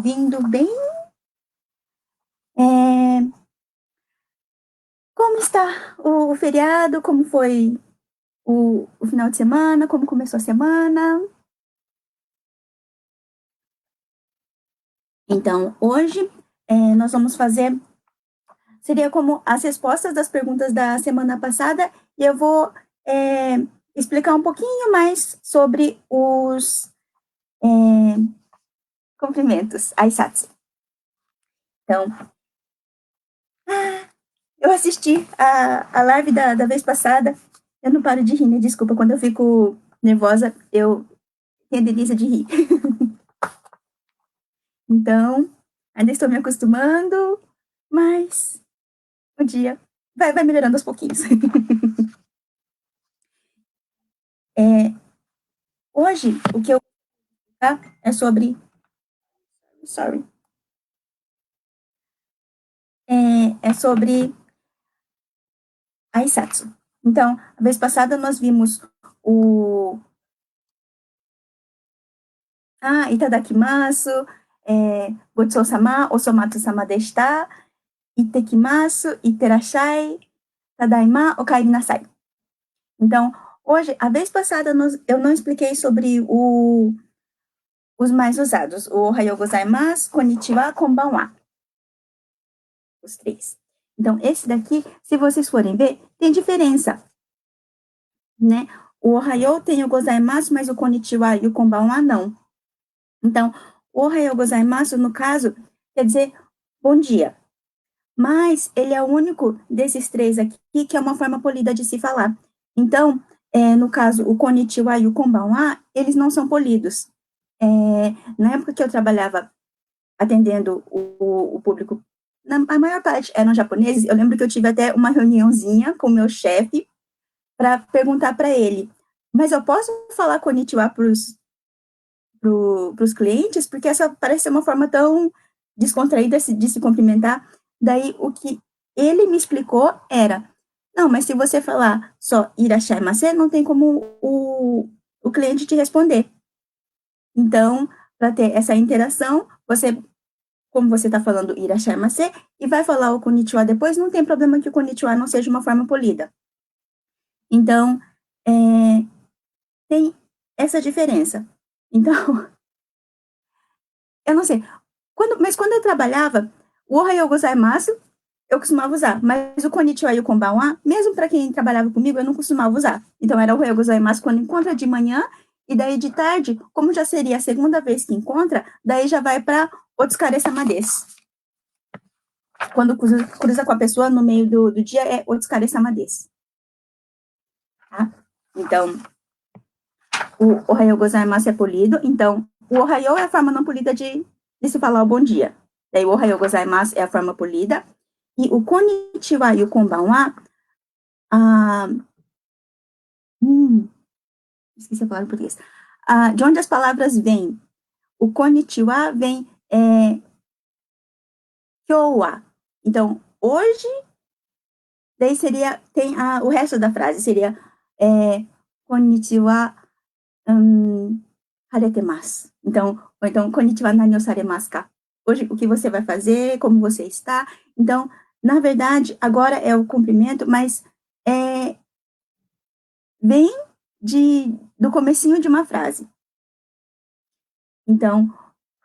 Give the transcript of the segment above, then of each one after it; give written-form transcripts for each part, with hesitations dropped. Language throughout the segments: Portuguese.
ouvindo bem? Como está o feriado? Como foi o final de semana? Como começou a semana? Então, hoje nós vamos fazer. Seria como as respostas das perguntas da semana passada, e eu vou explicar um pouquinho mais sobre os cumprimentos, aisatsu. Então, eu assisti a live da vez passada. Eu não paro de rir, né? Desculpa, quando eu fico nervosa, eu tenho a delícia de rir. Então, ainda estou me acostumando, mas um dia vai melhorando aos pouquinhos. Hoje, o que eu vou falar é sobre. Sorry. É sobre Aisatsu. Então, a vez passada nós vimos o Itadakimasu, Gochou-sama, Osomatsu-sama deshita, Itekimasu, Iterashai, Tadaima, Okaeri nasai. Então, hoje, a vez passada eu não expliquei sobre os mais usados, o Ohayou gozaimasu, Konnichiwa, Konbanwa. Os três. Então, esse daqui, se vocês forem ver, tem diferença, né? O Ohayou tem o gozaimasu, mas o Konnichiwa e o Konbanwa não. Então, o Ohayou gozaimasu, no caso, quer dizer bom dia. Mas ele é o único desses três aqui que é uma forma polida de se falar. Então, no caso, o Konnichiwa e o Konbanwa, eles não são polidos. Na época que eu trabalhava atendendo o público, a maior parte eram japoneses, eu lembro que eu tive até uma reuniãozinha com o meu chefe para perguntar para ele, mas eu posso falar konnichiwa para os clientes? Porque essa parece ser uma forma tão descontraída de se cumprimentar. Daí, o que ele me explicou era, não, mas se você falar só irashaimase, não tem como o cliente te responder. Então, para ter essa interação, como você está falando irashaimase, e vai falar o konnichiwa depois, não tem problema que o konnichiwa não seja uma forma polida. Então, tem essa diferença. Então, eu não sei, mas quando eu trabalhava, o ohayou gozaimasu, eu costumava usar, mas o konnichiwa e o konbanwa, mesmo para quem trabalhava comigo, eu não costumava usar. Então, era o ohayou gozaimasu quando encontra de manhã, e daí de tarde, como já seria a segunda vez que encontra, daí já vai para otsukaresama desu. Quando cruza com a pessoa no meio do dia, é otsukaresama desu. Tá? Então, o ohayou gozaimasu é polido. Então, o ohayou é a forma não polida de se falar o bom dia. Daí, o ohayou gozaimasu é a forma polida. E o konnichiwa e o konbanwa, esqueci a palavra em português. De onde as palavras vêm? O konnichiwa vem kyowa. Então, hoje, daí seria, tem o resto da frase, seria konnichiwa haretemasu. Então, konnichiwa nani o saremasu ka? Hoje, o que você vai fazer? Como você está? Então, na verdade, agora é o cumprimento, mas vem do comecinho de uma frase. Então,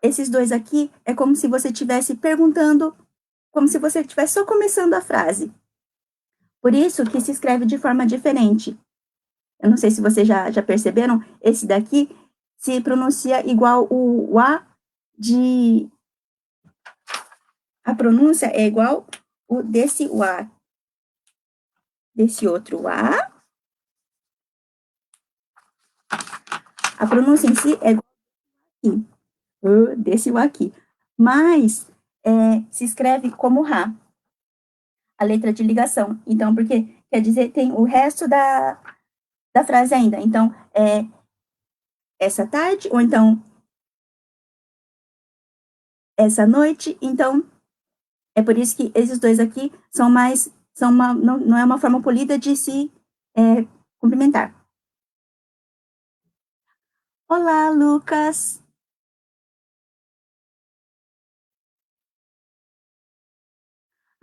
esses dois aqui é como se você estivesse perguntando, como se você estivesse só começando a frase. Por isso que se escreve de forma diferente. Eu não sei se vocês já perceberam, esse daqui se pronuncia igual o A de... A pronúncia é igual o desse A. Desse outro A. A pronúncia em si é igual aqui. Desse A aqui. Mas se escreve como Rá. A letra de ligação. Então, porque quer dizer, tem o resto da frase ainda. Então, essa tarde, ou então essa noite. Então, é por isso que esses dois aqui não é uma forma polida de se cumprimentar. Olá, Lucas.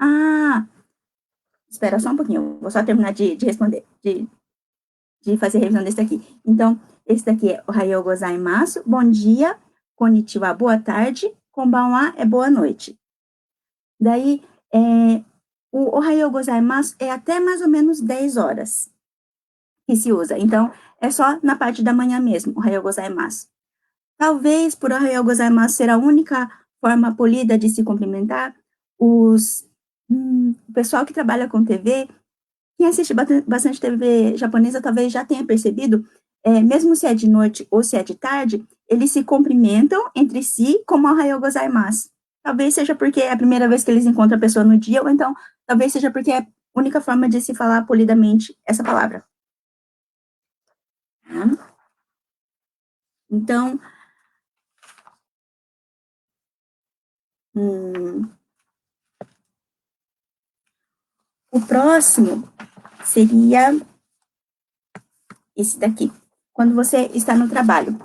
Ah, espera só um pouquinho, vou só terminar de responder, de fazer a revisão desse daqui. Então, esse daqui é Ohayou gozaimasu, bom dia, konnichiwa, boa tarde, konbanwa é boa noite. Daí, o Ohayou gozaimasu é até mais ou menos 10 horas que se usa. Então, é só na parte da manhã mesmo, Ohayou gozaimasu. Talvez, por Ohayou gozaimasu ser a única forma polida de se cumprimentar, o pessoal que trabalha com TV, quem assiste bastante TV japonesa talvez já tenha percebido, mesmo se é de noite ou se é de tarde, eles se cumprimentam entre si como Ohayou gozaimasu. Talvez seja porque é a primeira vez que eles encontram a pessoa no dia, ou então talvez seja porque é a única forma de se falar polidamente essa palavra. Tá? Então, o próximo seria esse daqui. Quando você está no trabalho,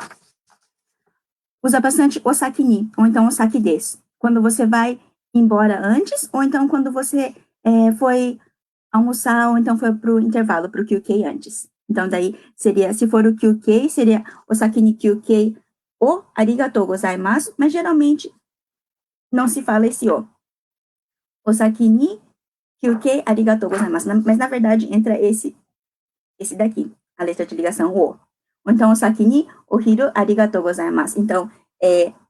usa bastante o sakini, ou então o saki desu. Quando você vai embora antes, ou então quando você foi almoçar, ou então foi pro intervalo, pro QK antes. Então, daí seria, se for o QK, seria o sakini QK o arigatou gozaimasu, mas geralmente não se fala esse o. O sakini QK arigatou gozaimasu. Mas, na verdade, entra esse daqui, a letra de ligação o. Ou então, o sakini ohiru arigatou gozaimasu. Então,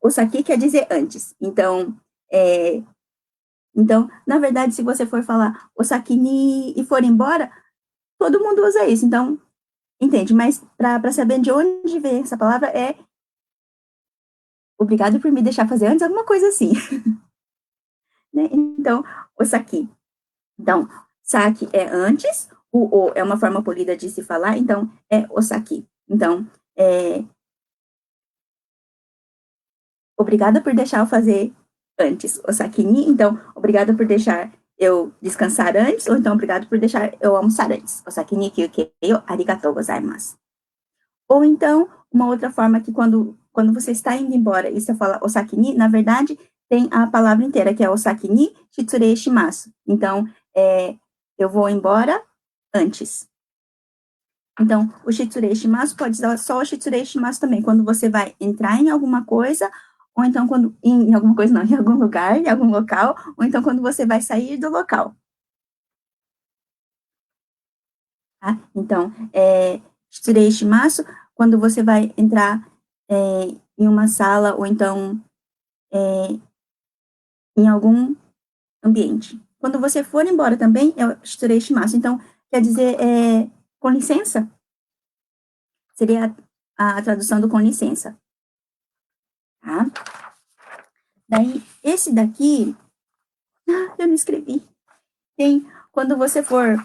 o saki quer dizer antes. Então, na verdade, se você for falar o sakini e for embora, todo mundo usa isso. Então, entende? Mas para saber de onde vem essa palavra é obrigado por me deixar fazer antes, alguma coisa assim. Né? Então, o saki. Então, saki é antes, o é uma forma polida de se falar, então é o saki. Então, obrigada por deixar eu fazer antes o sakini, então, obrigada por deixar eu descansar antes, ou então, obrigado por deixar eu almoçar antes. O sakini kyukei o arigatou gozaimasu. Ou então, uma outra forma que quando você está indo embora e você fala o sakini, na verdade, tem a palavra inteira, que é o sakini shitsurei shimasu. Então, eu vou embora antes. Então, o shitsurei shimasu pode ser só o shitsurei shimasu também, quando você vai entrar em alguma coisa, ou então quando, em alguma coisa não, em algum lugar, em algum local, ou então quando você vai sair do local. Tá? Então, shitsurei shimasu, quando você vai entrar em uma sala, ou então em algum ambiente. Quando você for embora também, é o shitsurei shimasu. Então, quer dizer, com licença, seria a tradução do com licença. Tá? Daí, esse daqui, eu não escrevi. Tem, quando você for,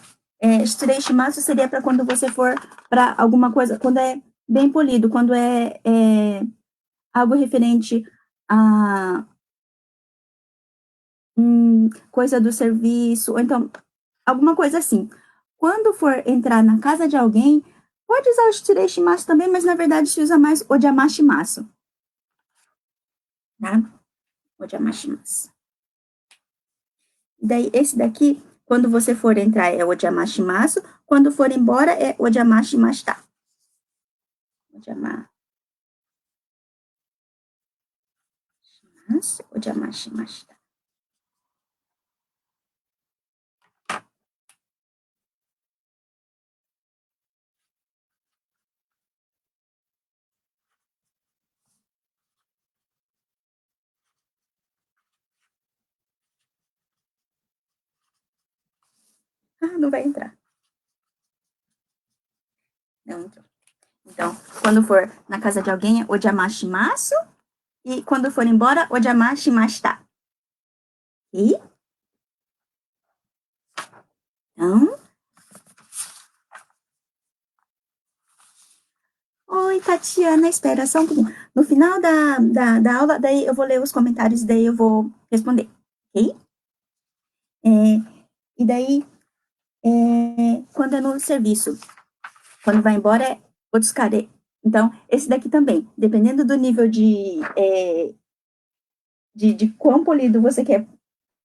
shitsurei shimasu seria para quando você for para alguma coisa, quando é bem polido, quando é algo referente a coisa do serviço, ou então alguma coisa assim. Quando for entrar na casa de alguém, pode usar o shitsurei shimasu também, mas na verdade se usa mais o jamashimasu. Tá? O jamashimasu. Daí, esse daqui, quando você for entrar, é o jamashimasu. Quando for embora, é o jamashimashita. O jamashimashita. Ah, não vai entrar. Não entrou. Então, quando for na casa de alguém, é o jamashimasu. E quando for embora, o jamashimashita. E? Então, oi, Tatiana, espera só um pouquinho. No final da aula, daí eu vou ler os comentários, daí eu vou responder, ok? E daí, quando é no serviço, quando vai embora, é otsukare. Então, esse daqui também, dependendo do nível de quão polido você quer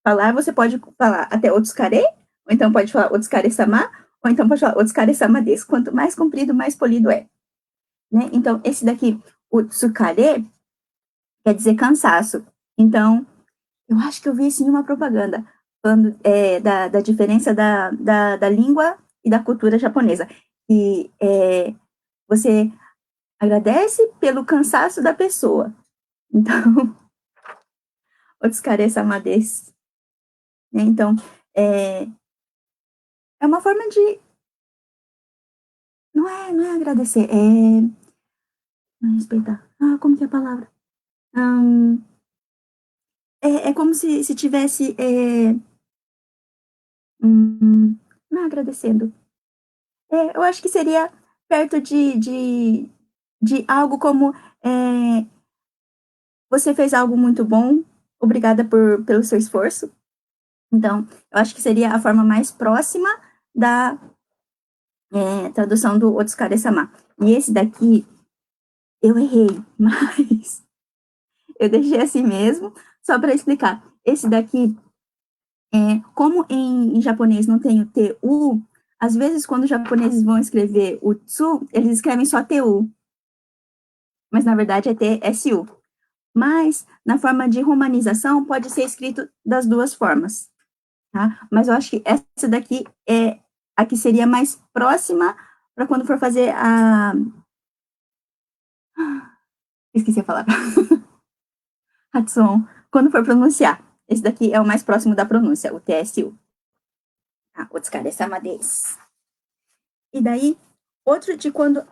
falar, você pode falar até otsukare, ou então pode falar otsukare-sama, ou então pode falar otsukare-sama desu. Quanto mais comprido, mais polido é. Né? Então, esse daqui, otsukare, quer dizer cansaço. Então, eu acho que eu vi isso em uma propaganda, falando da diferença da língua e da cultura japonesa. E você agradece pelo cansaço da pessoa. Então, otsukare-sama desu. Então, é uma forma de... Não é agradecer, não é respeitar. Como que é a palavra? É como se tivesse... não é agradecendo. Eu acho que seria perto de algo como... você fez algo muito bom, obrigada pelo seu esforço. Então, eu acho que seria a forma mais próxima da tradução do otsukare-sama. E esse daqui, eu errei, mas eu deixei assim mesmo, só para explicar. Esse daqui, como em japonês não tem o TU, às vezes quando os japoneses vão escrever o tsu, eles escrevem só TU. Mas na verdade é TSU. Mas na forma de romanização pode ser escrito das duas formas. Tá? Mas eu acho que essa daqui é a que seria mais próxima para quando for fazer a... Esqueci a palavra. Hatsuon. Quando for pronunciar. Esse daqui é o mais próximo da pronúncia, o TSU. Otsukare-sama desu. E daí, outro de quando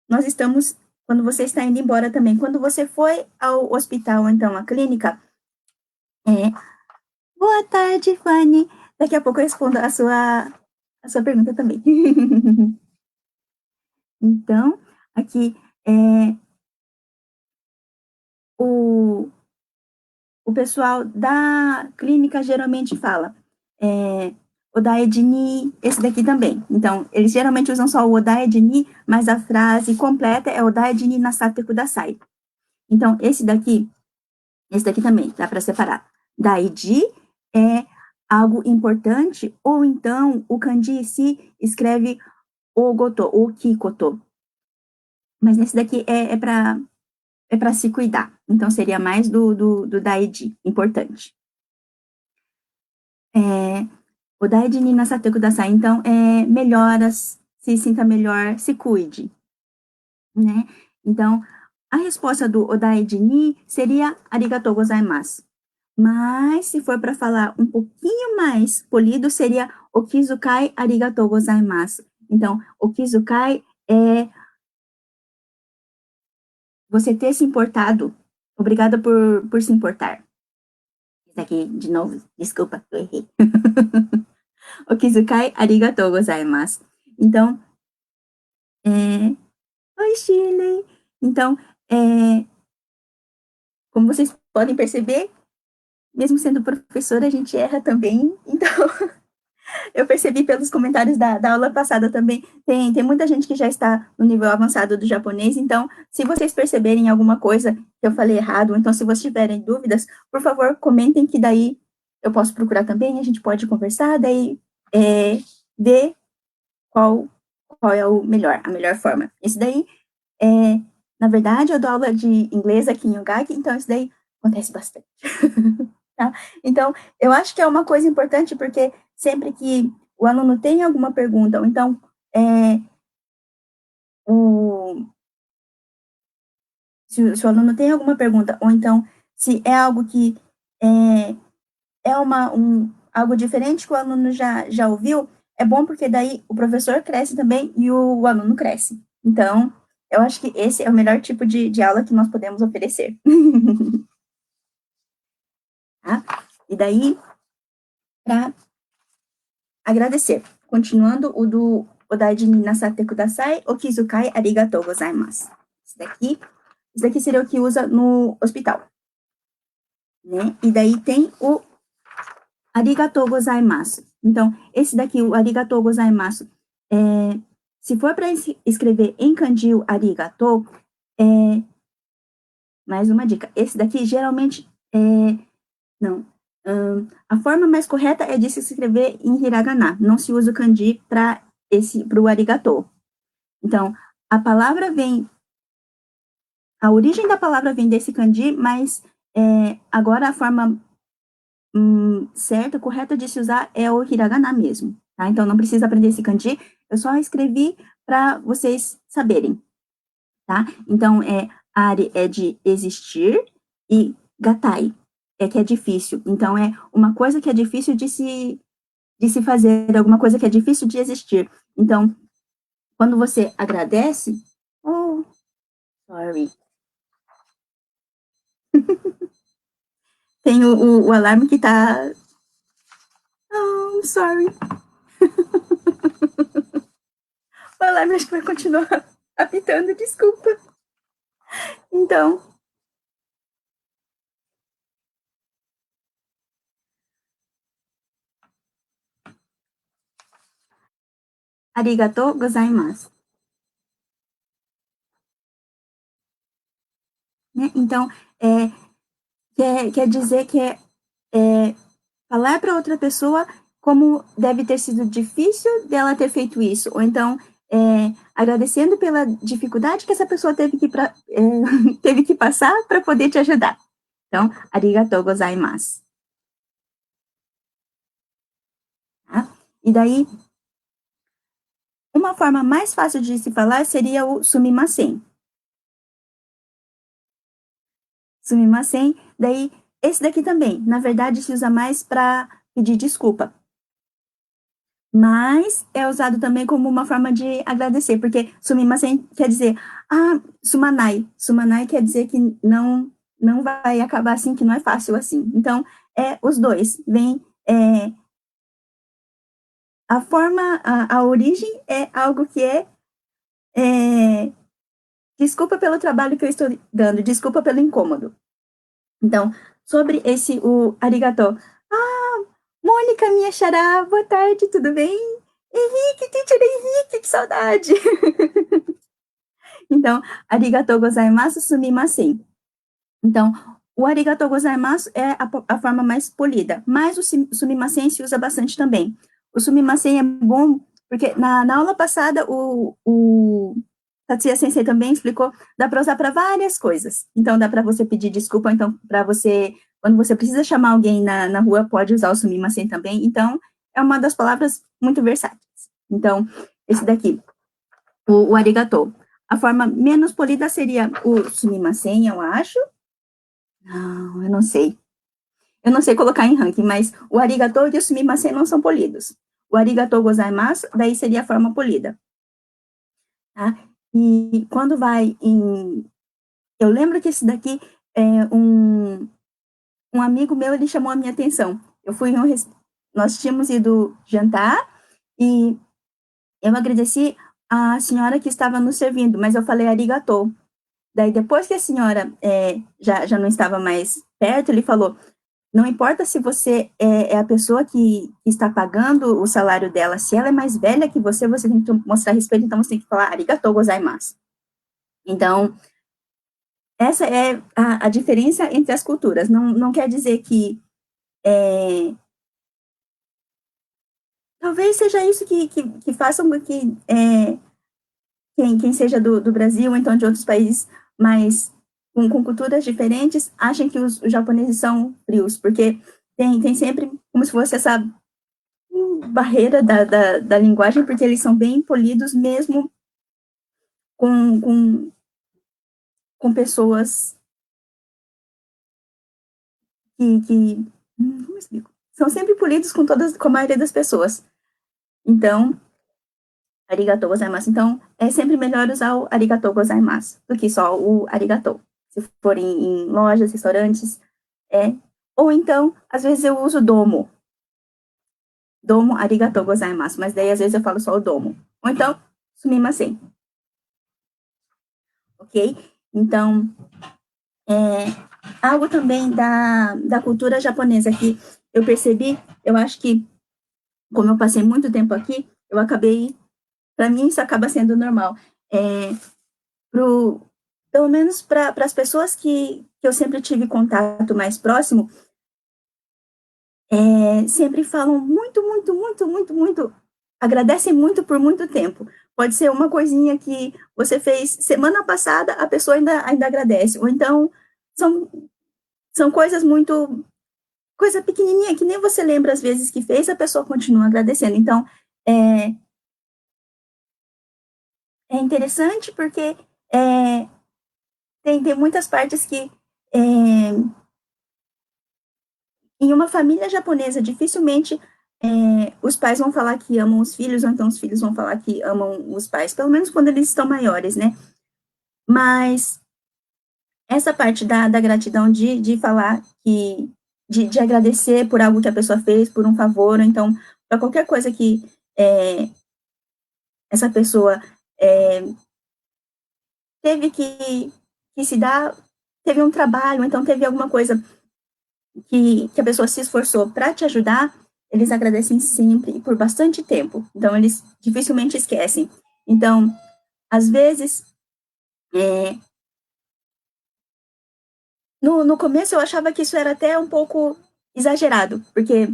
nós estamos... Quando você está indo embora também. Quando você foi ao hospital, ou então à clínica, boa tarde, Fanny. Daqui a pouco eu respondo a sua pergunta também. Então, aqui, o pessoal da clínica geralmente fala odae de ni, esse daqui também. Então, eles geralmente usam só o odae de ni, mas a frase completa é odae de ni nasate kudasai. Então, esse daqui também, dá para separar. Daiji é algo importante, ou então o kanji se escreve o goto, o kikoto. Mas nesse daqui é para se cuidar. Então, seria mais do daiji, importante. O daiji ni nasate kudasai. Então, melhoras, se sinta melhor, se cuide. Né? Então, a resposta do odaiji ni seria arigatou gozaimasu. Mas, se for para falar um pouquinho mais polido, seria okizukai arigatou gozaimasu. Então, okizukai é você ter se importado. Obrigada por se importar. Isso aqui, de novo, desculpa, eu errei. Okizukai arigatou gozaimasu. Então, oi, Shirley. Então, como vocês podem perceber, mesmo sendo professora, a gente erra também. Então, eu percebi pelos comentários da aula passada também, tem muita gente que já está no nível avançado do japonês, então, se vocês perceberem alguma coisa que eu falei errado, ou então se vocês tiverem dúvidas, por favor, comentem que daí eu posso procurar também, a gente pode conversar, daí ver qual é a melhor forma. Isso daí, na verdade, eu dou aula de inglês aqui em Yogaki, então isso daí acontece bastante. Tá? Então, eu acho que é uma coisa importante, porque sempre que o aluno tem alguma pergunta, ou então se o aluno tem alguma pergunta, ou então se é algo que algo diferente que o aluno já ouviu, é bom porque daí o professor cresce também e o aluno cresce. Então, eu acho que esse é o melhor tipo de aula que nós podemos oferecer. Tá? E daí, para agradecer. Continuando, o do odaiji ni nasate kudasai, okizukai arigatou gozaimasu. Esse daqui seria o que usa no hospital. Né? E daí tem o arigatou gozaimasu. Então, esse daqui, o arigatou gozaimasu, se for para escrever em kanji o arigatou, mais uma dica, esse daqui geralmente, não, A forma mais correta é de se escrever em hiragana, não se usa o kanji para o arigato. Então, a palavra vem, a origem da palavra vem desse kanji, mas agora a forma certa, correta de se usar é o hiragana mesmo, tá? Então não precisa aprender esse kanji, eu só escrevi para vocês saberem, tá? Então ari é de existir e gatai é que é difícil. Então é uma coisa que é difícil de se fazer, alguma coisa que é difícil de existir. Então, quando você agradece, oh, sorry. Tem o alarme que tá, oh, sorry. O alarme acho que vai continuar apitando, desculpa. Então, arigatou gozaimasu. Né? Então, quer dizer que falar para outra pessoa como deve ter sido difícil dela ter feito isso, ou então agradecendo pela dificuldade que essa pessoa teve que passar para poder te ajudar. Então, arigatou gozaimasu. Tá? E daí, uma forma mais fácil de se falar seria o sumimasen. Sumimasen, daí, esse daqui também, na verdade, se usa mais para pedir desculpa. Mas é usado também como uma forma de agradecer, porque sumimasen quer dizer, sumanai. Sumanai quer dizer que não vai acabar assim, que não é fácil assim. Então, os dois. Vem, a origem é algo que desculpa pelo trabalho que eu estou dando, desculpa pelo incômodo. Então, sobre o arigato. Mônica, minha xará, boa tarde, tudo bem? Henrique, teacher Henrique, que saudade! Então, arigatou gozaimasu, sumimasen. Então, o arigatou gozaimasu é a forma mais polida, mas o sumimasen se usa bastante também. O sumimasen é bom, porque na aula passada o Tatsuya Sensei também explicou, dá para usar para várias coisas. Então, dá para você pedir desculpa, então, para você, quando você precisa chamar alguém na rua, pode usar o sumimasen também. Então, é uma das palavras muito versáteis. Então, esse daqui, o arigatou. A forma menos polida seria o sumimasen, eu acho. Não, eu não sei. Eu não sei colocar em ranking, mas o arigatou e o sumimasen não são polidos. O arigatou gozaimasu, daí seria a forma polida. Tá? E quando vai em... Eu lembro que esse daqui, um amigo meu, ele chamou a minha atenção. Nós tínhamos ido jantar e eu agradeci a senhora que estava nos servindo, mas eu falei arigatou. Daí, depois que a senhora já não estava mais perto, ele falou, não importa se você é a pessoa que está pagando o salário dela, se ela é mais velha que você tem que mostrar respeito, então você tem que falar arigatou gozaimasu. Então, essa é a diferença entre as culturas. Não quer dizer que talvez seja isso que façam com que quem seja do Brasil, ou então de outros países, mas com culturas diferentes, achem que os japoneses são frios, porque tem sempre como se fosse essa barreira da linguagem, porque eles são bem polidos mesmo com, com pessoas como eu explico? São sempre polidos com a maioria das pessoas. Então, arigatou gozaimasu. Então, é sempre melhor usar o arigatou gozaimasu do que só o arigatou. Se for em lojas, restaurantes, Ou então, às vezes eu uso domo. Domo arigatou gozaimasu. Mas daí, às vezes, eu falo só o domo. Ou então, sumimasen. Ok? Então, algo também da cultura japonesa que eu percebi, eu acho que, como eu passei muito tempo aqui, eu acabei, para mim isso acaba sendo normal. Pelo menos para as pessoas que eu sempre tive contato mais próximo, sempre falam muito, muito, muito, muito, muito, agradecem muito por muito tempo. Pode ser uma coisinha que você fez semana passada, a pessoa ainda agradece. Ou então, são, são coisas muito, coisa pequenininha que nem você lembra às vezes que fez, a pessoa continua agradecendo. Então, é, é interessante porque é, tem muitas partes que em uma família japonesa, dificilmente os pais vão falar que amam os filhos, ou então os filhos vão falar que amam os pais, pelo menos quando eles estão maiores, né? Mas essa parte da gratidão de falar de agradecer por algo que a pessoa fez, por um favor, ou então, para qualquer coisa que essa pessoa é, teve que se dar, teve um trabalho, então teve alguma coisa que a pessoa se esforçou para te ajudar, eles agradecem sempre e por bastante tempo. Então, eles dificilmente esquecem. Então, às vezes, é, no começo eu achava que isso era até um pouco exagerado, porque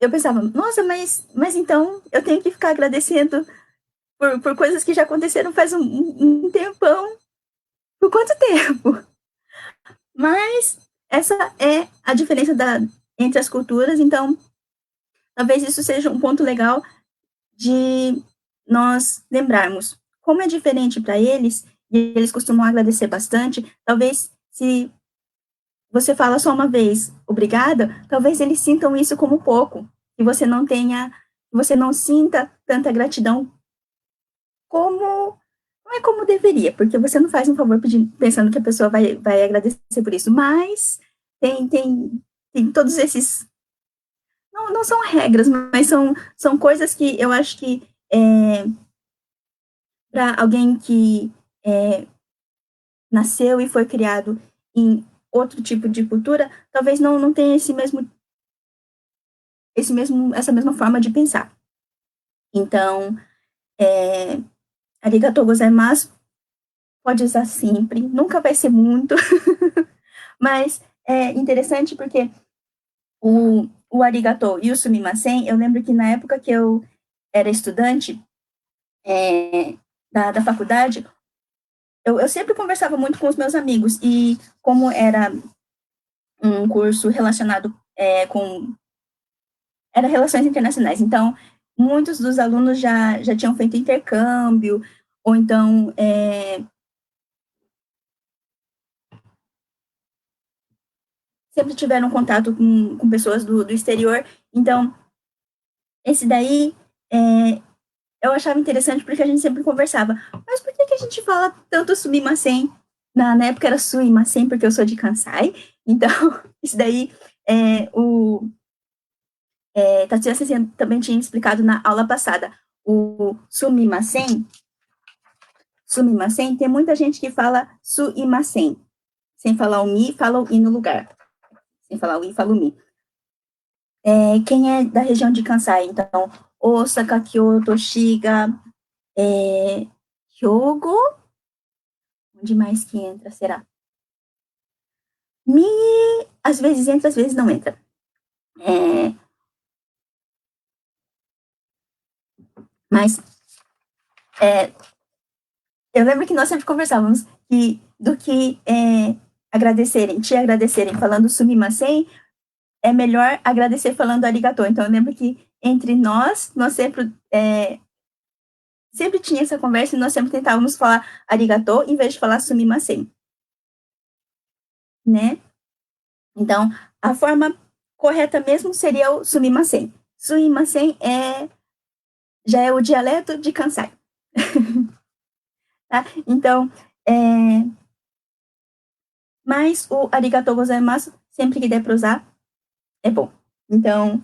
eu pensava, nossa, mas então eu tenho que ficar agradecendo por coisas que já aconteceram faz um tempão. Por quanto tempo? Mas essa é a diferença entre as culturas, então talvez isso seja um ponto legal de nós lembrarmos como é diferente para eles, e eles costumam agradecer bastante. Talvez se você fala só uma vez obrigada, talvez eles sintam isso como pouco, e você não tenha, você não sinta tanta gratidão como não é como deveria, porque você não faz um favor pedindo, pensando que a pessoa vai agradecer por isso, mas tem todos esses, não são regras, mas são coisas que eu acho que para alguém que é, nasceu e foi criado em outro tipo de cultura, talvez não tenha essa mesma forma de pensar. Então, arigatou gozaimasu pode usar sempre, nunca vai ser muito, mas é interessante porque o arigatou e o sumimasen, eu lembro que na época que eu era estudante da faculdade, eu sempre conversava muito com os meus amigos, e como era um curso relacionado com era relações internacionais. Então, muitos dos alunos já tinham feito intercâmbio, ou então sempre tiveram contato com pessoas do exterior. Então, esse daí eu achava interessante porque a gente sempre conversava. Mas por que a gente fala tanto sumimasen? Na época era suimasen, porque eu sou de Kansai. Então, isso daí o Tatsuya Sensei também tinha explicado na aula passada. O sumimasen, tem muita gente que fala suimasen. Sem falar o mi, fala o i no lugar. Sem falar o i, fala o mi. Quem é da região de Kansai? Então, Osaka, Kyoto, Shiga, Hyogo, onde mais que entra, será? Mi, às vezes entra, às vezes não entra. Mas eu lembro que nós sempre conversávamos do que te agradecerem falando sumimasen, é melhor agradecer falando arigatô. Então, eu lembro que entre nós sempre tinha essa conversa e nós sempre tentávamos falar arigatô em vez de falar sumimasen, né? Então, a forma correta mesmo seria o sumimasen. Sumimasen já é o dialeto de Kansai. Tá? Então, mas o arigatou gozaimasu, sempre que der para usar, é bom. Então,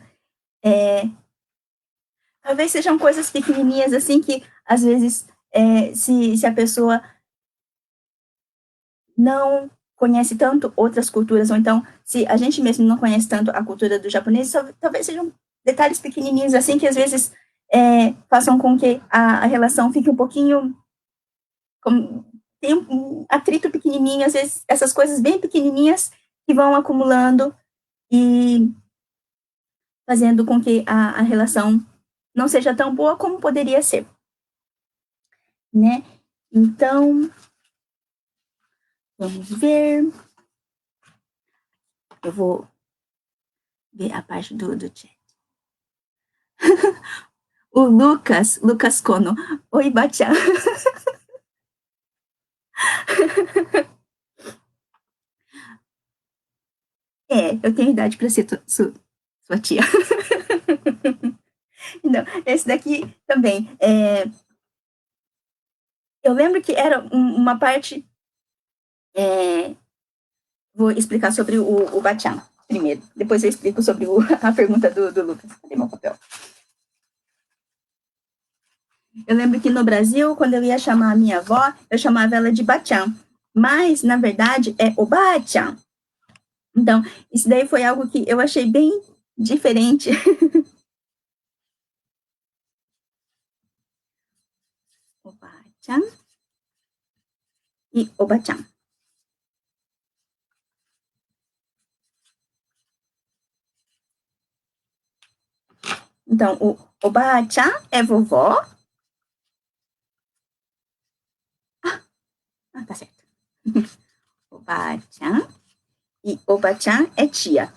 talvez sejam coisas pequenininhas assim que, às vezes, se a pessoa não conhece tanto outras culturas, ou então, se a gente mesmo não conhece tanto a cultura do japonês, talvez sejam detalhes pequenininhos assim que, às vezes, façam com que a relação fique um pouquinho... tem um atrito pequenininho, às vezes, essas coisas bem pequenininhas que vão acumulando e fazendo com que a relação não seja tão boa como poderia ser, né? Então, vamos ver. Eu vou ver a parte do chat. O Lucas Cono. Oi, Bachan. Eu tenho idade para ser sua tia. Então, esse daqui também. Eu lembro que era uma parte. Vou explicar sobre o Bachan primeiro. Depois eu explico sobre a pergunta do Lucas. Cadê meu papel? Eu lembro que no Brasil, quando eu ia chamar a minha avó, eu chamava ela de Bachan. Mas, na verdade, é o Bachan. Então, isso daí foi algo que eu achei bem diferente. O Bachan e o Bachan. Então, o Bachan é vovó. Tá certo. O Bachan e o Bachan é tia.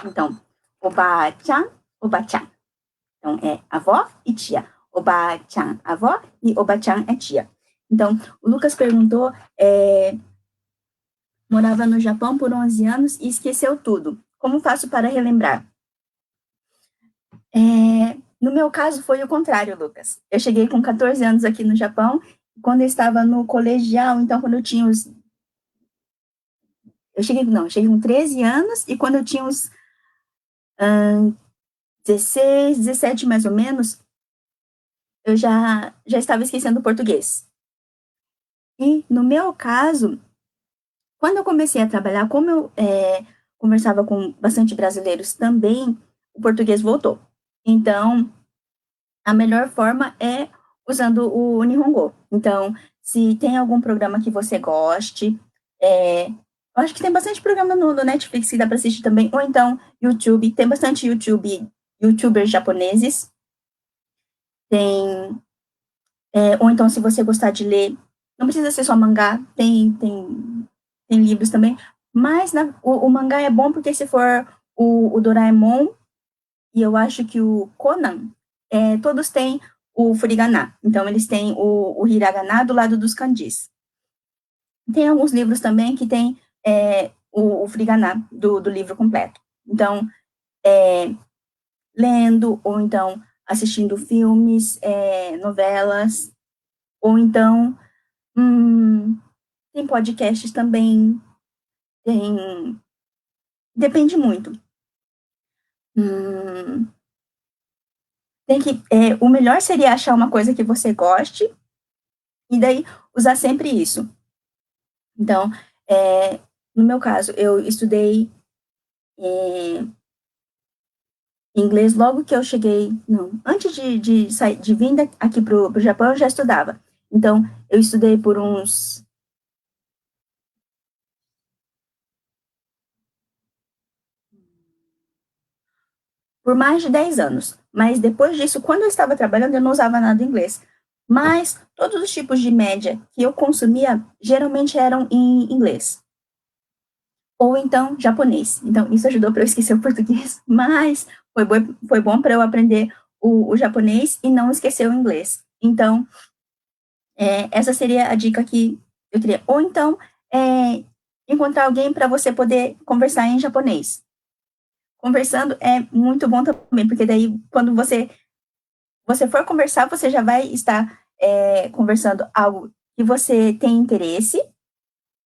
Então, o Bachan. Então, é avó e tia. O Bachan, avó, e o Bachan é tia. Então, o Lucas perguntou, morava no Japão por 11 anos e esqueceu tudo. Como faço para relembrar? No meu caso, foi o contrário, Lucas. Eu cheguei com 14 anos aqui no Japão, quando eu estava no colegial, então, quando eu tinha uns... Eu cheguei com 13 anos, e quando eu tinha uns 16, 17 mais ou menos, eu já estava esquecendo o português. E, no meu caso, quando eu comecei a trabalhar, como eu conversava com bastante brasileiros também, o português voltou. Então, a melhor forma é usando o Nihongo. Então, se tem algum programa que você goste, eu acho que tem bastante programa no Netflix que dá para assistir também, ou então YouTube, tem bastante YouTubers japoneses, tem, ou então se você gostar de ler, não precisa ser só mangá, tem livros também, mas o mangá é bom porque se for o Doraemon, e eu acho que o Conan, todos têm o furigana. Então, eles têm o hiragana do lado dos kanjis. Tem alguns livros também que tem o furigana do livro completo. Então, lendo, ou então assistindo filmes, novelas, ou então tem podcasts também, depende muito. O melhor seria achar uma coisa que você goste, e daí usar sempre isso. Então, no meu caso, eu estudei inglês logo que eu cheguei, não, antes de vir aqui para o Japão, eu já estudava. Então, eu estudei por mais de 10 anos. Mas depois disso, quando eu estava trabalhando, eu não usava nada em inglês. Mas todos os tipos de média que eu consumia, geralmente eram em inglês. Ou então japonês. Então, isso ajudou para eu esquecer o português, mas foi bom para eu aprender o japonês e não esquecer o inglês. Então, essa seria a dica que eu queria. Ou então, encontrar alguém para você poder conversar em japonês. Conversando é muito bom também, porque daí, quando você for conversar, você já vai estar conversando algo que você tem interesse.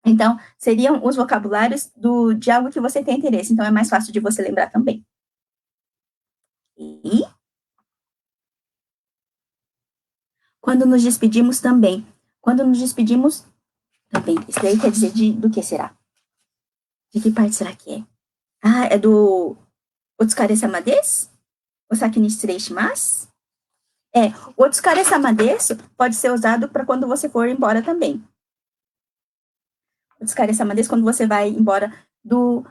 Então, seriam os vocabulários de algo que você tem interesse. Então, é mais fácil de você lembrar também. E quando nos despedimos também. Quando nos despedimos também. Isso daí quer dizer do que será? De que parte será que é? Ah, é do Otsukare-sama desu? Osaki ni shirei shimasu? O Otsukare-sama desu pode ser usado para quando você for embora também. Otsukaresama desu quando você vai embora do...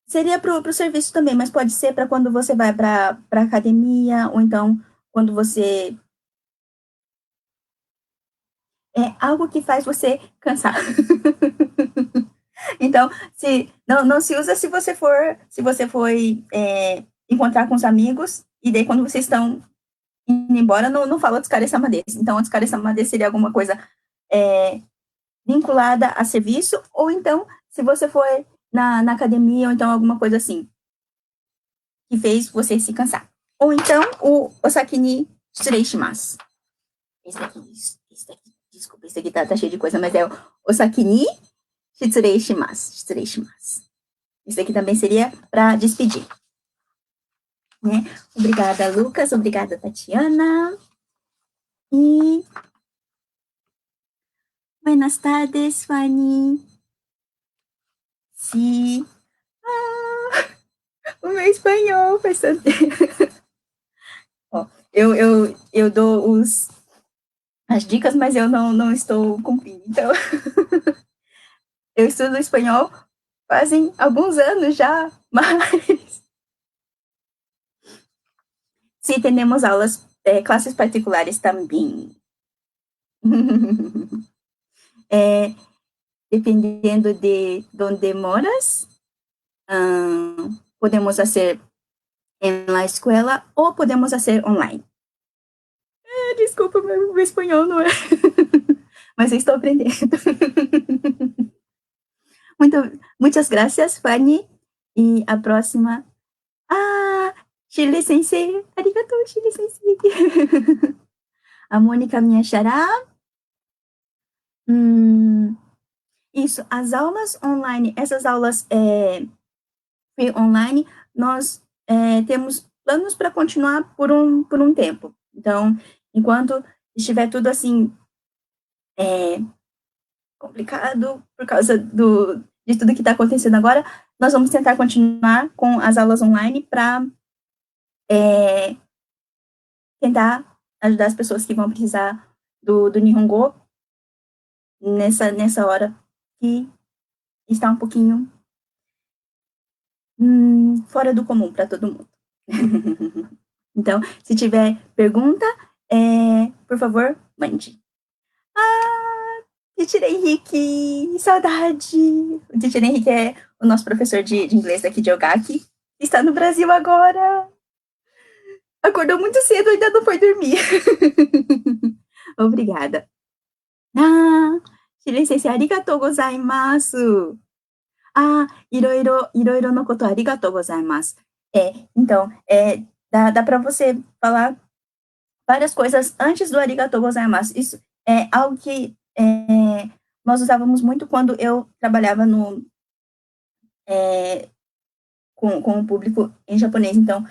Seria pro serviço também, mas pode ser para quando você vai pra academia, ou então quando você... É algo que faz você cansar. Então, não se usa se você foi encontrar com os amigos, e daí quando vocês estão indo embora, não fala Otsukaresama desu. Então, Otsukaresama desu seria alguma coisa vinculada a serviço, ou então, se você foi na academia, ou então alguma coisa assim, que fez você se cansar. Ou então, o osaki ni shitsurei shimasu. Esse daqui, desculpa, esse aqui tá cheio de coisa, mas é o osaki ni shitsurei shimasu. Shitsurei shimasu. Isso aqui também seria para despedir. Né? Obrigada, Lucas. Obrigada, Tatiana. E... Buenas tardes, Fanny. Sim. O meu espanhol faz tanto tempo. Ó, eu dou as dicas, mas eu não estou cumprindo. Então, eu estudo espanhol fazem alguns anos já, mas... Sim, temos aulas, classes particulares também. Dependendo de onde moras, podemos fazer em la escuela ou podemos fazer online. Desculpa, meu espanhol não é. Mas eu estou aprendendo. Muitas gracias, Fanny. E a próxima. Ah, Shirley Sensei. Arigatou, Shirley Sensei. A Mônica, minha xará. Isso, as aulas online, essas aulas online, nós temos planos para continuar por um tempo. Então, enquanto estiver tudo assim complicado por causa de tudo que está acontecendo agora, nós vamos tentar continuar com as aulas online para tentar ajudar as pessoas que vão precisar do Nihongo nessa hora que está um pouquinho fora do comum para todo mundo. Então, se tiver pergunta, por favor, mande. Teacher Henrique, saudade! O Teacher Henrique é o nosso professor de inglês aqui de Ogaki, que está no Brasil agora. Acordou muito cedo, ainda não foi dormir. Obrigada. Shirei sensei, arigatou gozaimasu. Iroiro no koto arigatou gozaimasu. Então, dá para você falar várias coisas antes do arigatou gozaimasu. Isso é algo que nós usávamos muito quando eu trabalhava com o público em japonês. Então,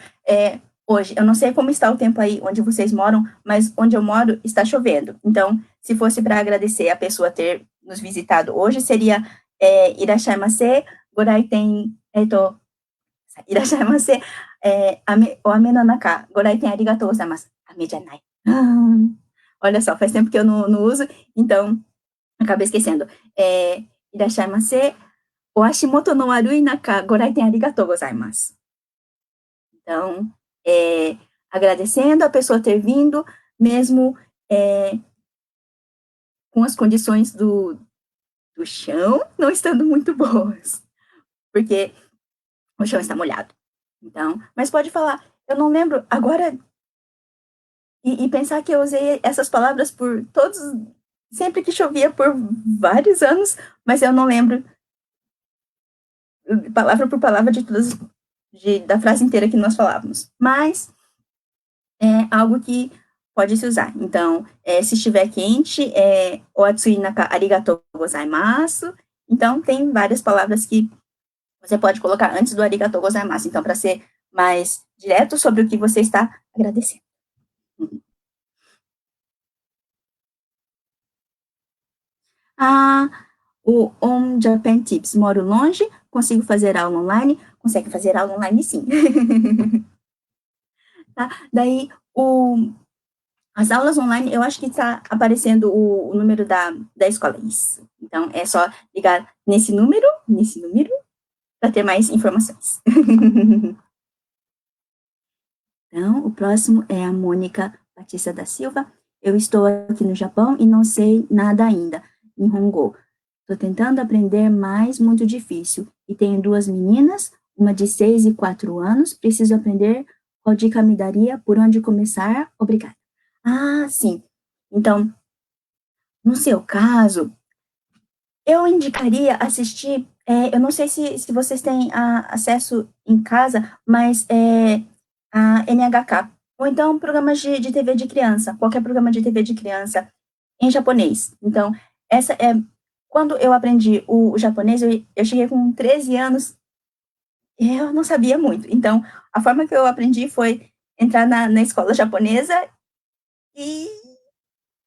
hoje, eu não sei como está o tempo aí onde vocês moram, mas onde eu moro está chovendo. Então, se fosse para agradecer a pessoa ter nos visitado hoje, seria irashaimase, goraiten, irashaimase, o ame no naka, goraiten arigatou gozaimasu. Ame janai. Olha só, faz tempo que eu não uso, então, acabei esquecendo. Irashaimase, o ashimoto no warui naka, goraiten arigatou gozaimasu. Então, agradecendo a pessoa ter vindo, mesmo com as condições do chão não estando muito boas, porque o chão está molhado. Então, mas pode falar, eu não lembro agora, e pensar que eu usei essas palavras por todos, sempre que chovia por vários anos, mas eu não lembro palavra por palavra de todas, da frase inteira que nós falávamos. Mas é algo que pode se usar. Então, se estiver quente, o atsui naka arigatou gozaimasu. Então, tem várias palavras que você pode colocar antes do arigatou gozaimasu. Então, para ser mais direto sobre o que você está agradecendo. O On Japan Tips, moro longe, consigo fazer aula online? Consegue fazer aula online, sim. Tá? Daí, as aulas online, eu acho que está aparecendo o número da escola. Isso. Então, é só ligar nesse número, para ter mais informações. Então, o próximo é a Mônica Batista da Silva. Eu estou aqui no Japão e não sei nada ainda. Nihongo. Estou tentando aprender, mas muito difícil. E tenho duas meninas, uma de 6 e 4 anos. Preciso aprender. Qual dica me daria? Por onde começar? Obrigada. Ah, sim. Então, no seu caso, eu indicaria assistir. Eu não sei se vocês têm acesso em casa, mas a NHK. Ou então programas de TV de criança, qualquer programa de TV de criança em japonês. Então, essa é. Quando eu aprendi o japonês, eu cheguei com 13 anos e eu não sabia muito. Então, a forma que eu aprendi foi entrar na escola japonesa e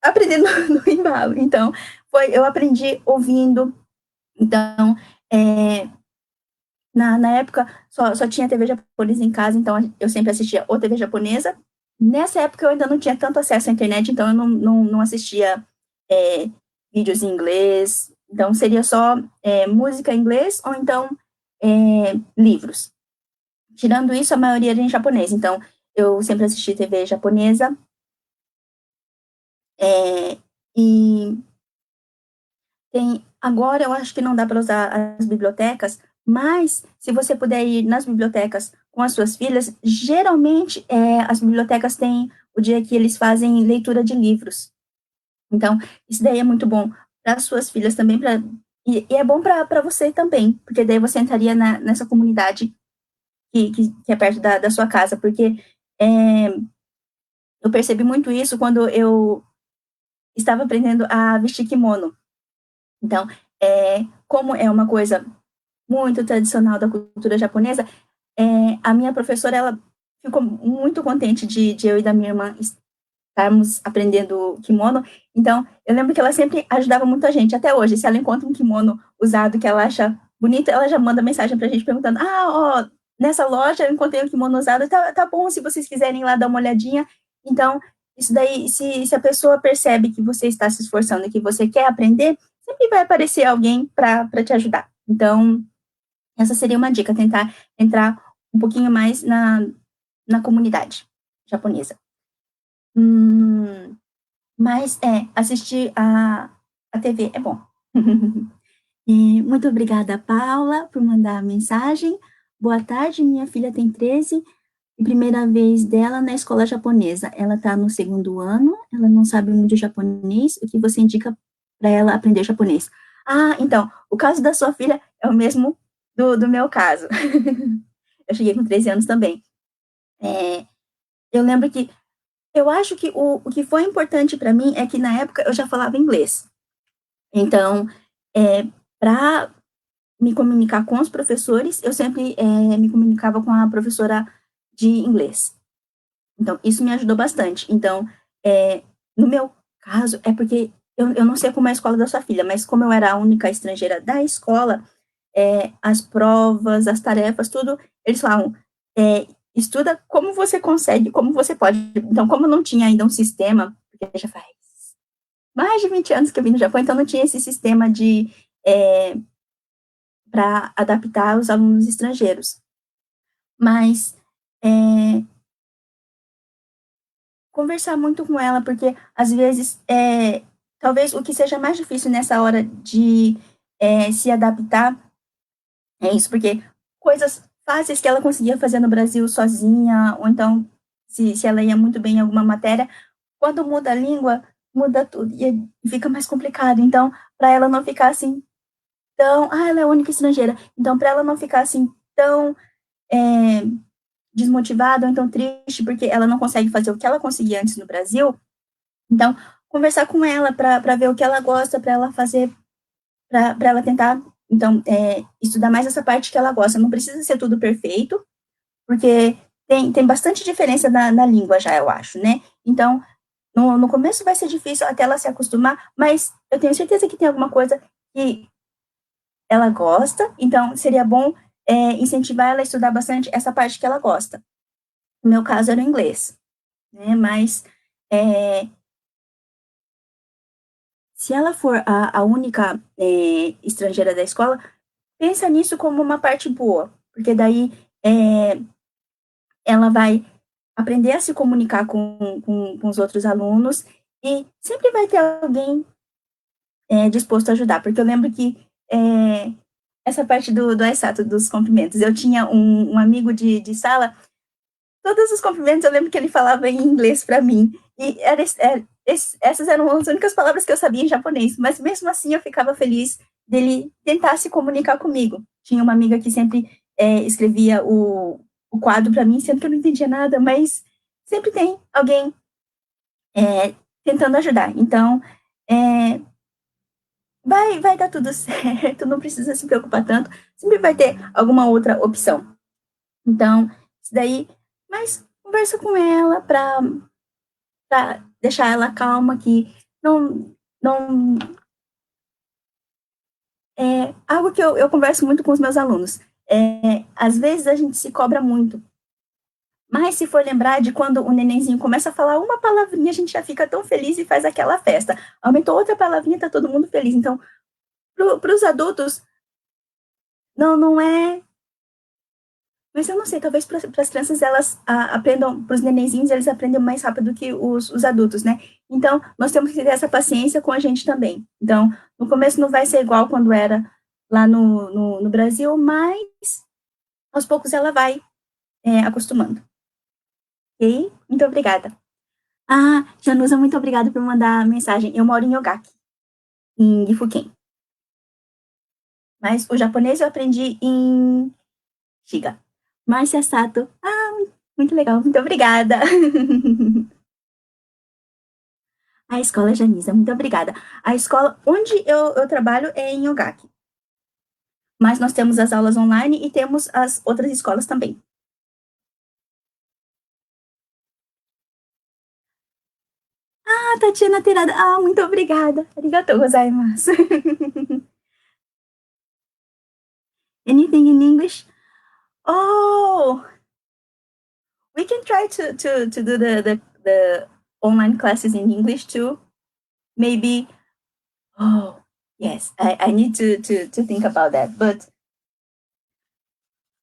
aprender no embalo. Então, eu aprendi ouvindo. Então, na época, só tinha TV japonesa em casa, então eu sempre assistia ou TV japonesa. Nessa época, eu ainda não tinha tanto acesso à internet, então eu não assistia vídeos em inglês. Então, seria só música em inglês ou então livros. Tirando isso, a maioria era em japonês. Então, eu sempre assisti TV japonesa. E agora eu acho que não dá para usar as bibliotecas, mas se você puder ir nas bibliotecas com as suas filhas, geralmente as bibliotecas têm o dia que eles fazem leitura de livros. Então, isso daí é muito bom para as suas filhas também, e é bom para você também, porque daí você entraria nessa comunidade que é perto da sua casa, porque eu percebi muito isso quando eu estava aprendendo a vestir kimono. Então, como é uma coisa muito tradicional da cultura japonesa, a minha professora, ela ficou muito contente de eu e da minha irmã estarmos aprendendo kimono. Então, eu lembro que ela sempre ajudava muito a gente. Até hoje, se ela encontra um kimono usado que ela acha bonito, ela já manda mensagem pra gente perguntando: ó, nessa loja eu encontrei um kimono usado, tá bom se vocês quiserem ir lá dar uma olhadinha. Então, isso daí, se a pessoa percebe que você está se esforçando e que você quer aprender, sempre vai aparecer alguém para te ajudar. Então, essa seria uma dica, tentar entrar um pouquinho mais na comunidade japonesa. Mas assistir a TV é bom. Muito obrigada, Paula, por mandar a mensagem. Boa tarde, minha filha tem 13 e primeira vez dela na escola japonesa. Ela está no segundo ano, ela não sabe muito japonês. O que você indica para ela aprender japonês? Ah, então, o caso da sua filha é o mesmo do meu caso. Eu cheguei com 13 anos também. Eu lembro que eu acho que o que foi importante para mim é que na época eu já falava inglês. Então, para me comunicar com os professores, eu sempre me comunicava com a professora de inglês. Então, isso me ajudou bastante. Então, no meu caso, é porque eu não sei como é a escola da sua filha, mas como eu era a única estrangeira da escola, as provas, as tarefas, tudo, eles falavam, estuda como você consegue, como você pode. Então, como não tinha ainda um sistema, porque já faz mais de 20 anos que eu vim no Japão, então não tinha esse sistema para adaptar os alunos estrangeiros. Mas conversar muito com ela, porque às vezes talvez o que seja mais difícil nessa hora de se adaptar é isso, porque coisas fáceis que ela conseguia fazer no Brasil sozinha, ou então se ela ia muito bem em alguma matéria, quando muda a língua, muda tudo e fica mais complicado. Então, para ela não ficar assim tão, ela é a única estrangeira. Então, para ela não ficar assim tão desmotivada ou então triste porque ela não consegue fazer o que ela conseguia antes no Brasil, então conversar com ela para ver o que ela gosta, para ela fazer, para ela tentar, então, estudar mais essa parte que ela gosta. Não precisa ser tudo perfeito, porque tem bastante diferença na língua já, eu acho, né? Então, no começo vai ser difícil até ela se acostumar, mas eu tenho certeza que tem alguma coisa que ela gosta, então seria bom incentivar ela a estudar bastante essa parte que ela gosta. No meu caso era o inglês, né? Mas se ela for a única estrangeira da escola, pensa nisso como uma parte boa, porque daí ela vai aprender a se comunicar com os outros alunos e sempre vai ter alguém disposto a ajudar, porque eu lembro que essa parte do Aisato, dos cumprimentos, eu tinha um amigo de sala, todos os cumprimentos eu lembro que ele falava em inglês para mim, e essas eram as únicas palavras que eu sabia em japonês, mas mesmo assim eu ficava feliz dele tentar se comunicar comigo. Tinha uma amiga que sempre escrevia o quadro para mim, sendo que eu não entendia nada, mas sempre tem alguém tentando ajudar. Então, vai dar tudo certo, não precisa se preocupar tanto, sempre vai ter alguma outra opção. Então, isso daí, mas conversa com ela para deixar ela calma, que não é algo que eu converso muito com os meus alunos. Às vezes a gente se cobra muito, mas se for lembrar de quando o nenenzinho começa a falar uma palavrinha, a gente já fica tão feliz e faz aquela festa. Aumentou outra palavrinha, tá todo mundo feliz. Então, para os adultos, não é. Mas eu não sei, talvez para as crianças elas aprendam, para os nenenzinhos eles aprendem mais rápido que os adultos, né? Então, nós temos que ter essa paciência com a gente também. Então, no começo não vai ser igual quando era lá no Brasil, mas aos poucos ela vai acostumando. Ok? Muito obrigada. Janusa, muito obrigada por mandar a mensagem. Eu moro em Ogaki, em Gifuken. Mas o japonês eu aprendi em Shiga. Márcia Sato. Muito legal, muito obrigada. A escola Janisa, muito obrigada. A escola onde eu trabalho é em Ogaki. Mas nós temos as aulas online e temos as outras escolas também. Tatiana Terada. Muito obrigada. Arigatou gozaimasu. Anything in English? Oh, we can try to do the online classes in English too. Maybe. Oh, yes. I need to think about that. But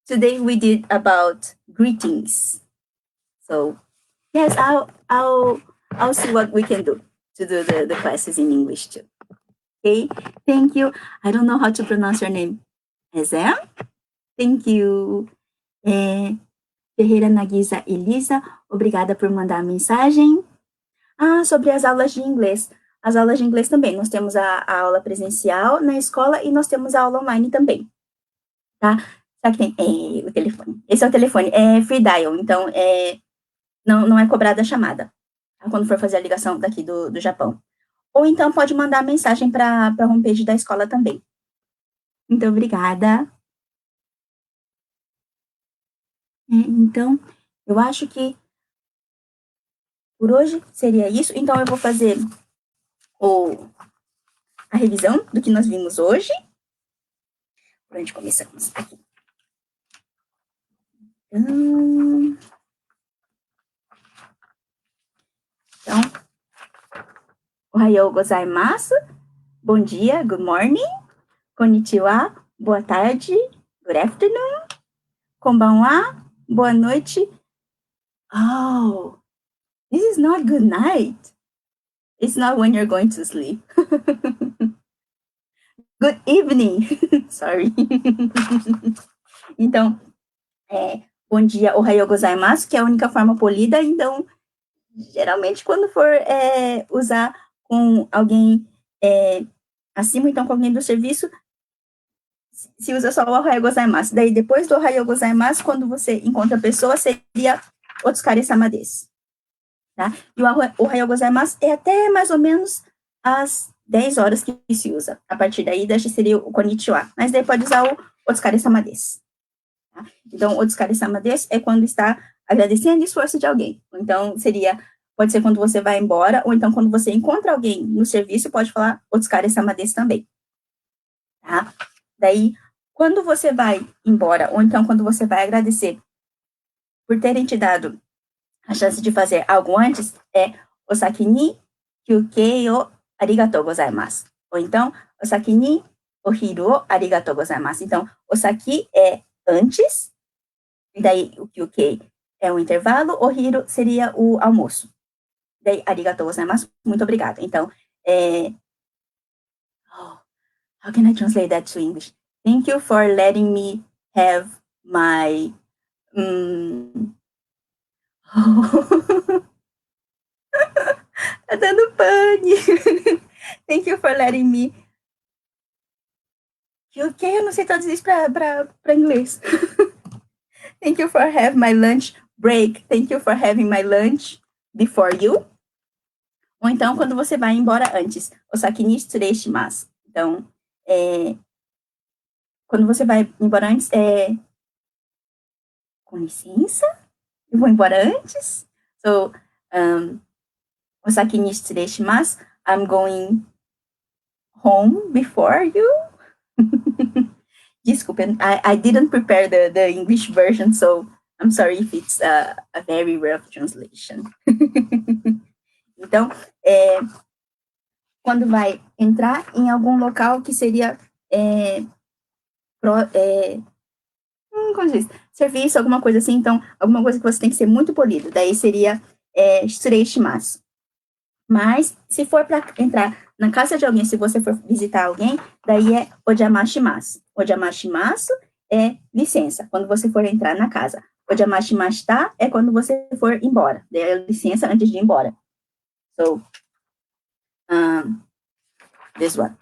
today we did about greetings. So yes, I'll see what we can do to do the classes in English too. Okay, thank you. I don't know how to pronounce your name. Ezem? Thank you. Ferreira Nagisa Elisa, obrigada por mandar a mensagem. Sobre as aulas de inglês. As aulas de inglês também. Nós temos a aula presencial na escola e nós temos a aula online também. Tá? Só que tem o telefone. Esse é o telefone. É free dial, então não é cobrada a chamada. Tá? Quando for fazer a ligação daqui do Japão. Ou então pode mandar mensagem para a homepage da escola também. Muito obrigada. Então, eu acho que por hoje seria isso. Então, eu vou fazer a revisão do que nós vimos hoje. Por onde começamos? Aqui. Então, ohayou gozaimasu. Bom dia, good morning. Konnichiwa, boa tarde, good afternoon. Konbanwa, boa noite. Oh, this is not good night. It's not when you're going to sleep. Good evening. Sorry. Então, bom dia, ohayou gozaimasu, que é a única forma polida. Então, geralmente, quando for usar com alguém acima, então com alguém do serviço, se usa só o ohayou gozaimasu. Daí, depois do ohayou gozaimasu, quando você encontra a pessoa, seria otsukare-sama desu. Tá? E o ohayou gozaimasu é até mais ou menos às 10 horas que se usa. A partir daí, seria o konnichiwa. Mas daí pode usar o otsukare-sama desu. Tá? Então, o otsukare-sama desu é quando está agradecendo o esforço de alguém. Então, pode ser quando você vai embora, ou então quando você encontra alguém no serviço, pode falar otsukare-sama desu também. Tá? Daí, quando você vai embora, ou então quando você vai agradecer por terem te dado a chance de fazer algo antes, é osaki ni kyukei o arigatou gozaimasu. Ou então, osaki ni ohiru o arigatou gozaimasu. Então, osaki é antes, e daí o kyukei é o intervalo, ohiru seria o almoço. Daí, arigatou gozaimasu, muito obrigada. Então, how can I translate that to English? Thank you for letting me have my... Tá dando pane. Thank you for letting me... Eu não sei traduzir isso para inglês. Thank you for having my lunch break. Thank you for having my lunch before you. Ou então, quando você vai embora antes. Osaki ni shitsurei shimasu. Então, quando você vai embora antes, com licença, eu vou embora antes. So, osaki ni shitsurei shimasu. I'm going home before you. Desculpa, I didn't prepare the English version, so I'm sorry if it's a very rough translation. Então, quando vai entrar em algum local que seria como diz? Serviço, alguma coisa assim, então, alguma coisa que você tem que ser muito polido, daí seria shitsurei shimasu. Mas, se for para entrar na casa de alguém, se você for visitar alguém, daí é ojamashimasu. Ojamashimasu é licença, quando você for entrar na casa. Ojamashimashita é quando você for embora. Daí é licença antes de ir embora. So, this one.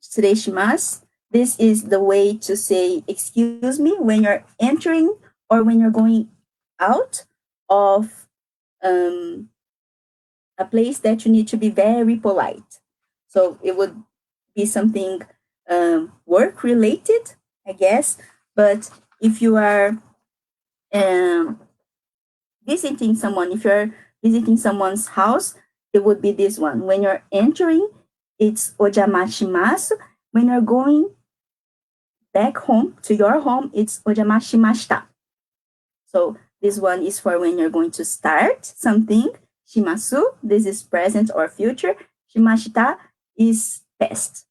Shitsurei shimasu. This is the way to say excuse me when you're entering or when you're going out of a place that you need to be very polite. So it would be something work-related, I guess. But if you are visiting someone, if you're visiting someone's house, it would be this one. When you're entering, it's ojamashimasu. When you're going back home, to your home, it's ojamashimashita. So this one is for when you're going to start something. Shimasu, this is present or future. Shimashita is past.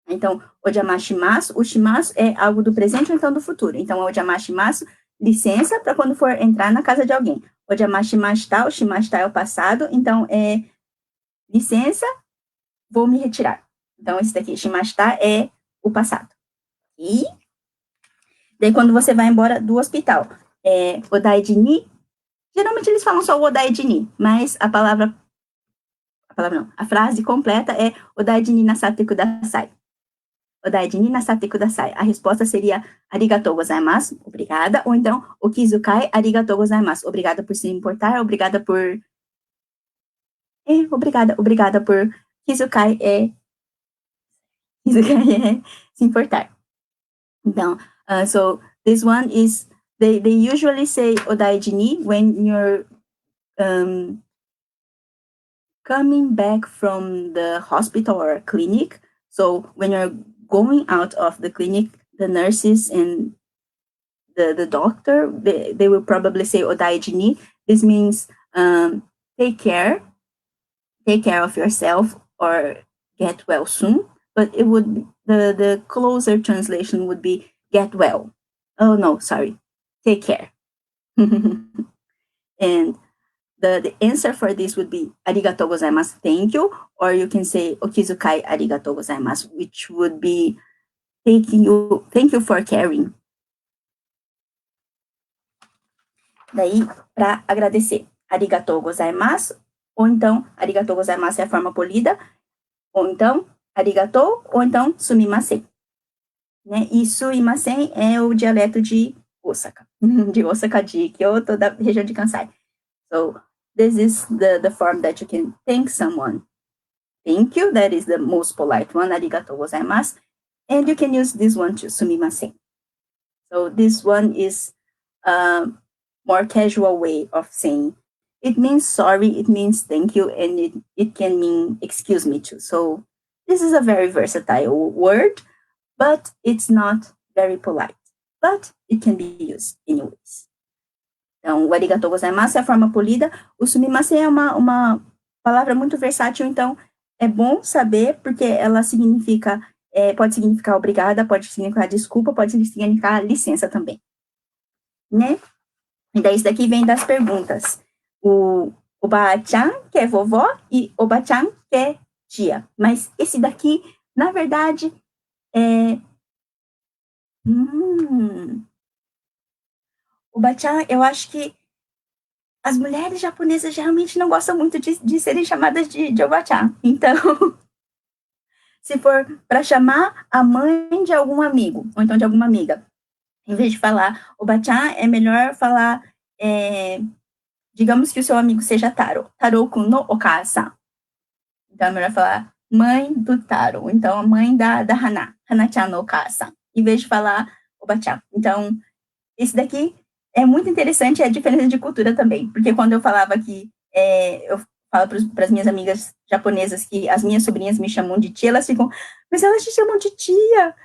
Então, ojamashimasu, o shimasu é algo do presente ou então do futuro. Então, ojamashimasu, licença para quando for entrar na casa de alguém. Ojamashimashita, o shimashita é o passado, então é licença, vou me retirar. Então, esse daqui, shimashita, é o passado. E daí, quando você vai embora do hospital, odaiji ni, geralmente eles falam só o odaiji ni, mas a frase completa é odaiji ni nasatte kudasai. Odaiji ni nasatte kudasai. A resposta seria arigatou gozaimasu, obrigada, ou então o kizukai arigatou gozaimasu, obrigada por se importar, obrigada por... obrigada por... Kizukai é se importar. Então, so this one is, they usually say odaiji ni when you're coming back from the hospital or clinic. So when you're going out of the clinic, the nurses and the doctor, they will probably say odaiji ni. This means take care of yourself or get well soon. But it would, the closer translation would be get well. Oh no, sorry, take care. And the answer for this would be arigatou gozaimasu, thank you, or you can say okizukai arigatou gozaimasu, which would be thank you for caring. Daí, para agradecer, arigatou gozaimasu, ou então, arigatou gozaimasu é a forma polida, ou então, arigatou, ou então, sumimasen. Né? E sumimasen é o dialeto de Osaka, de Kyoto, da região de Kansai. So, this is the form that you can thank someone. Thank you, that is the most polite one, arigatou gozaimasu. And you can use this one too, sumimasen. So, this one is a more casual way of saying it means sorry, it means thank you, and it can mean excuse me too. So this is a very versatile word, but it's not very polite. But it can be used anyways. Então, o arigatou gozaimasu é a forma polida. O sumimasen é uma palavra muito versátil, então é bom saber, porque ela significa, pode significar obrigada, pode significar desculpa, pode significar licença também, né? E daí isso daqui vem das perguntas. O Oba-chan, que é vovó, e Oba-chan, que é tia. Mas esse daqui, na verdade, é... Oba-chan, eu acho que as mulheres japonesas geralmente não gostam muito de serem chamadas de Oba-chan. Então, se for para chamar a mãe de algum amigo, ou então de alguma amiga, em vez de falar Oba-chan, é melhor falar, digamos que o seu amigo seja Taro. Taro-kun no Okasa. Então é melhor falar mãe do Taro. Então, a mãe da Hana. Hana-chan no Okasa. Em vez de falar Oba-chan. Então, esse daqui é muito interessante, é a diferença de cultura também. Porque quando eu falava que eu falo para as minhas amigas japonesas que as minhas sobrinhas me chamam de tia, elas ficam, mas elas te chamam de tia.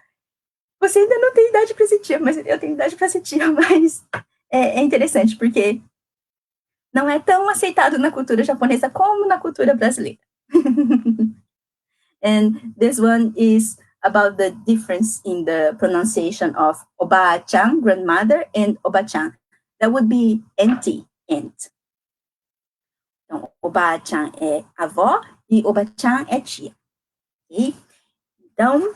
Você ainda não tem idade para ser tia, mas eu tenho idade para ser tia, mas é interessante, porque não é tão aceitado na cultura japonesa como na cultura brasileira. And this one is about the difference in the pronunciation of Oba-chan, grandmother, and Oba-chan. That would be auntie, aunt. Então, Oba-chan é avó e Oba-chan é tia. Okay? Então,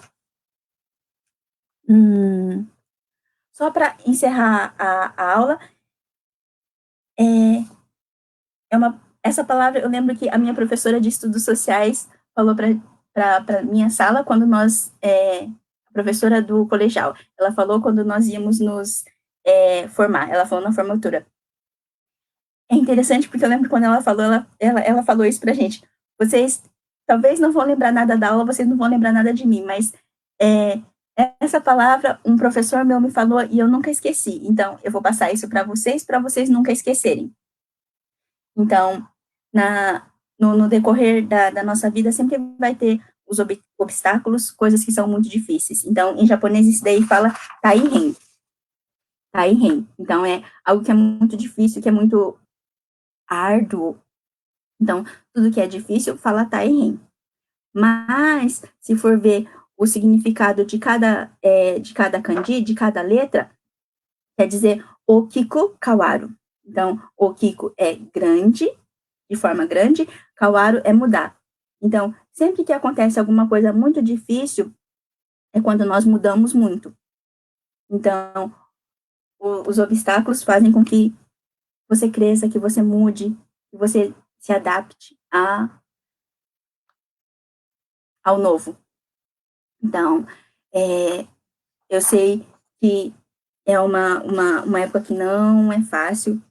só para encerrar a aula, essa palavra, eu lembro que a minha professora de estudos sociais falou para minha sala, quando nós, a professora do colegial, ela falou quando nós íamos nos formar, ela falou na formatura. É interessante porque eu lembro quando ela falou, ela falou isso pra gente. Vocês talvez não vão lembrar nada da aula, vocês não vão lembrar nada de mim, mas essa palavra um professor meu me falou e eu nunca esqueci. Então, eu vou passar isso para vocês nunca esquecerem. Então, no decorrer da nossa vida, sempre vai ter os obstáculos, coisas que são muito difíceis. Então, em japonês, isso daí fala taihen. Taihen. Então, é algo que é muito difícil, que é muito árduo. Então, tudo que é difícil fala taihen. Mas, se for ver o significado de cada kanji, de cada letra, quer dizer okiku kawaru. Então, okiku é grande, de forma grande, kawaru é mudar. Então, sempre que acontece alguma coisa muito difícil, é quando nós mudamos muito. Então, os obstáculos fazem com que você cresça, que você mude, que você se adapte ao novo. Então, eu sei que é uma época que não é fácil,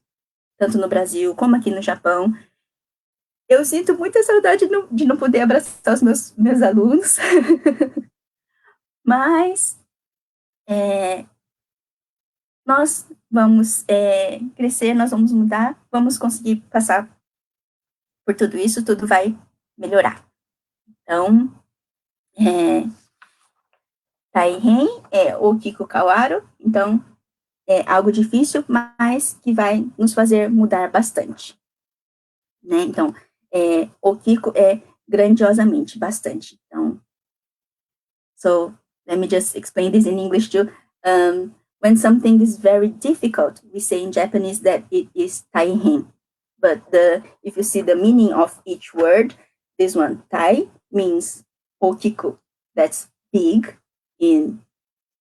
tanto no Brasil como aqui no Japão. Eu sinto muita saudade de não poder abraçar os meus alunos, mas nós vamos crescer, nós vamos mudar, vamos conseguir passar por tudo isso, tudo vai melhorar. Então, Taihen é o Kiko Kawaru, então é algo difícil, mas que vai nos fazer mudar bastante. Né? Então, o Kiko é grandiosamente, bastante. Então, so let me just explain this in English too. When something is very difficult, we say in Japanese that it is taihen. But if you see the meaning of each word, this one, tai, means okiku. That's big, in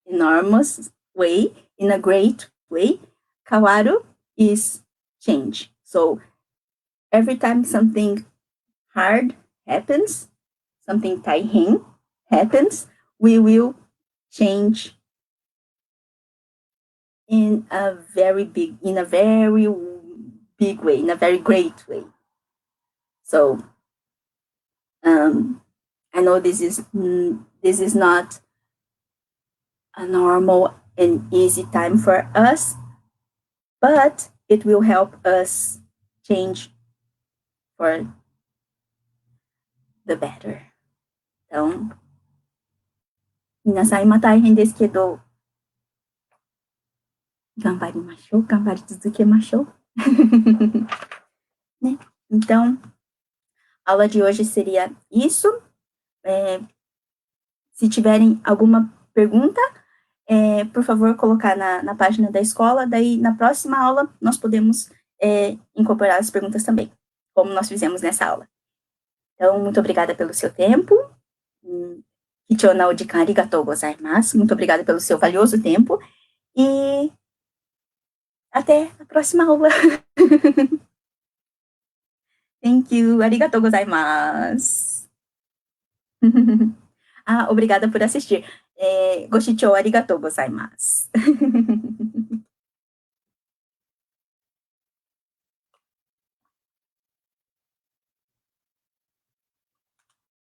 enormous way, in a great way. Kawaru is change. So every time something hard happens, something taihen happens, we will change in a very big way, in a very great way. So I know this is not a normal and easy time for us, but it will help us change for the better. então、皆さん今大変ですけど、頑張りましょう。頑張り続けましょう。ね。Então, A aula de hoje seria isso. Se tiverem alguma pergunta, por favor, colocar na página da escola, daí na próxima aula nós podemos incorporar as perguntas também, como nós fizemos nessa aula. Então, muito obrigada pelo seu tempo. Kichou o jikan arigatou gozaimasu. Muito obrigada pelo seu valioso tempo. E até a próxima aula. Thank you. Arigatou gozaimasu. Obrigada por assistir. Gochichou arigatou gozaimasu.